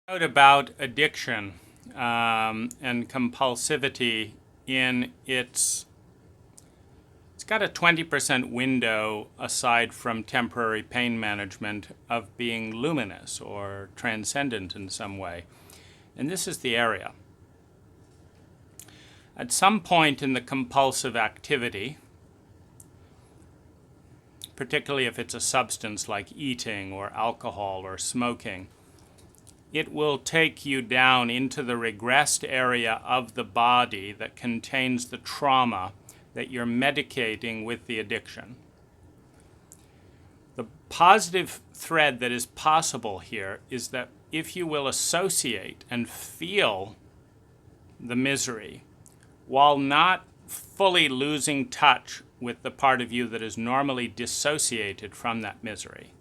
About addiction and compulsivity in it's got a 20% window aside from temporary pain management of being luminous or transcendent in some way. And this is the area. At some point in the compulsive activity, particularly if it's a substance like eating or alcohol or smoking, it will take you down into the regressed area of the body that contains the trauma that you're medicating with the addiction. The positive thread that is possible here is that if you will associate and feel the misery while not fully losing touch with the part of you that is normally dissociated from that misery,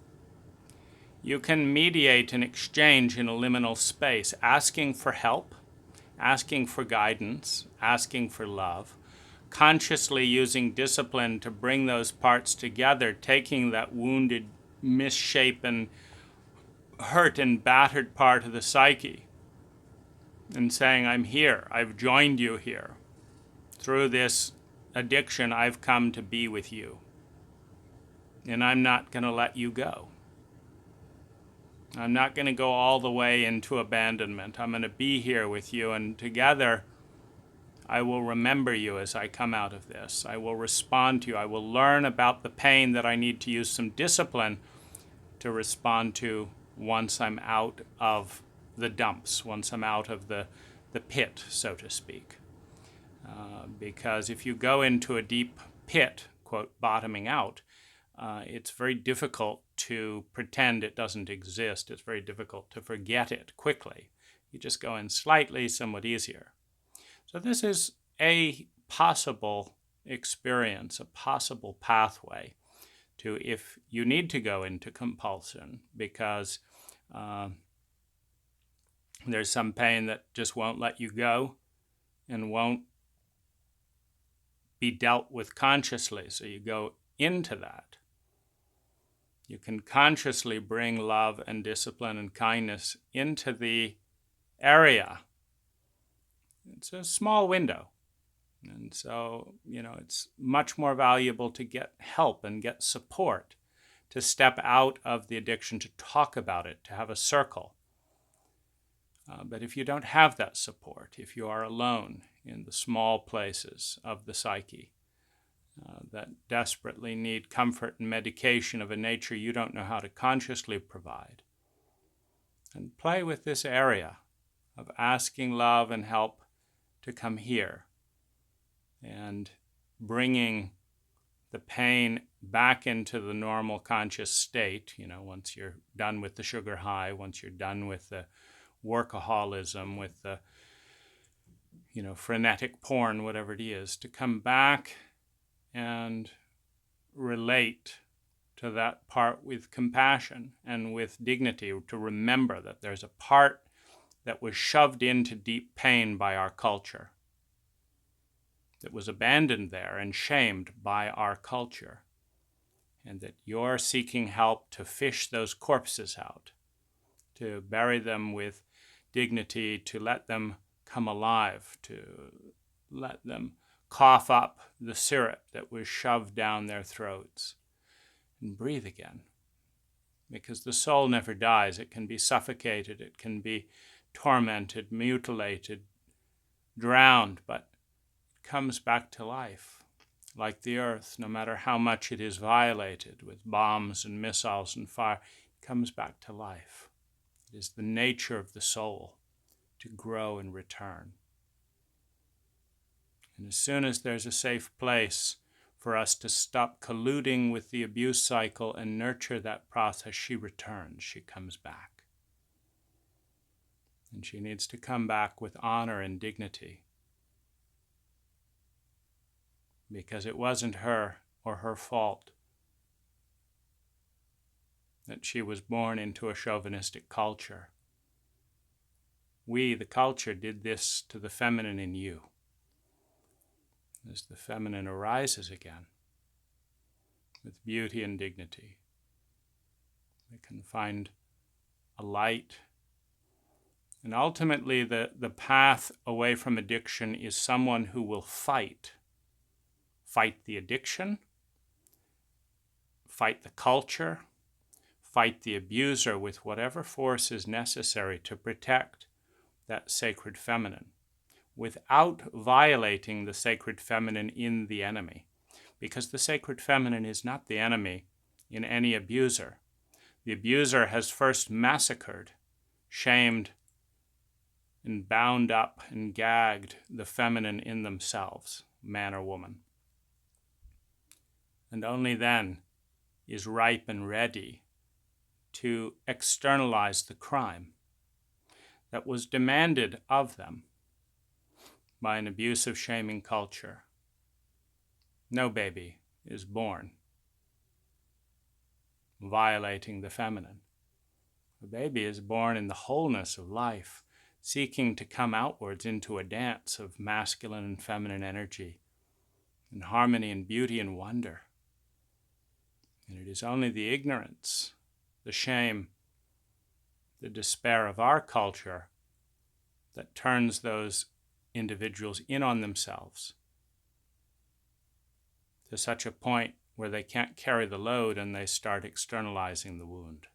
you can mediate an exchange in a liminal space, asking for help, asking for guidance, asking for love, consciously using discipline to bring those parts together, taking that wounded, misshapen, hurt and battered part of the psyche and saying, I'm here, I've joined you here. Through this addiction, I've come to be with you. And I'm not going to let you go. I'm not going to go all the way into abandonment. I'm going to be here with you, and together I will remember you as I come out of this. I will respond to you. I will learn about the pain that I need to use some discipline to respond to once I'm out of the dumps, once I'm out of the pit, so to speak. Because if you go into a deep pit, quote, bottoming out, it's very difficult to pretend it doesn't exist. It's very difficult to forget it quickly. You just go in slightly, somewhat easier. So this is a possible experience, a possible pathway to if you need to go into compulsion because there's some pain that just won't let you go and won't be dealt with consciously. So you go into that. You can consciously bring love and discipline and kindness into the area. It's a small window. And so, it's much more valuable to get help and get support, to step out of the addiction, to talk about it, to have a circle. But if you don't have that support, if you are alone in the small places of the psyche, that desperately need comfort and medication of a nature you don't know how to consciously provide. And play with this area of asking love and help to come here and bringing the pain back into the normal conscious state, once you're done with the sugar high, once you're done with the workaholism, with the, frenetic porn, whatever it is, to come back and relate to that part with compassion and with dignity, to remember that there's a part that was shoved into deep pain by our culture, that was abandoned there and shamed by our culture, and that you're seeking help to fish those corpses out, to bury them with dignity, to let them come alive, to let them cough up the syrup that was shoved down their throats and breathe again. Because the soul never dies. It can be suffocated, it can be tormented, mutilated, drowned, but it comes back to life. Like the earth, no matter how much it is violated with bombs and missiles and fire, it comes back to life. It is the nature of the soul to grow and return. And as soon as there's a safe place for us to stop colluding with the abuse cycle and nurture that process, she returns, she comes back. And she needs to come back with honor and dignity. Because it wasn't her or her fault that she was born into a chauvinistic culture. We, the culture, did this to the feminine in you. As the feminine arises again with beauty and dignity, we can find a light And ultimately, the path away from addiction is someone who will fight the addiction, fight the culture, fight the abuser with whatever force is necessary to protect that sacred feminine without violating the sacred feminine in the enemy. Because the sacred feminine is not the enemy in any abuser. The abuser has first massacred, shamed, and bound up and gagged the feminine in themselves, man or woman. And only then is ripe and ready to externalize the crime that was demanded of them by an abusive, shaming culture. No baby is born violating the feminine. A baby is born in the wholeness of life, seeking to come outwards into a dance of masculine and feminine energy, in harmony and beauty and wonder. And it is only the ignorance, the shame, the despair of our culture that turns those individuals in on themselves to such a point where they can't carry the load and they start externalizing the wound.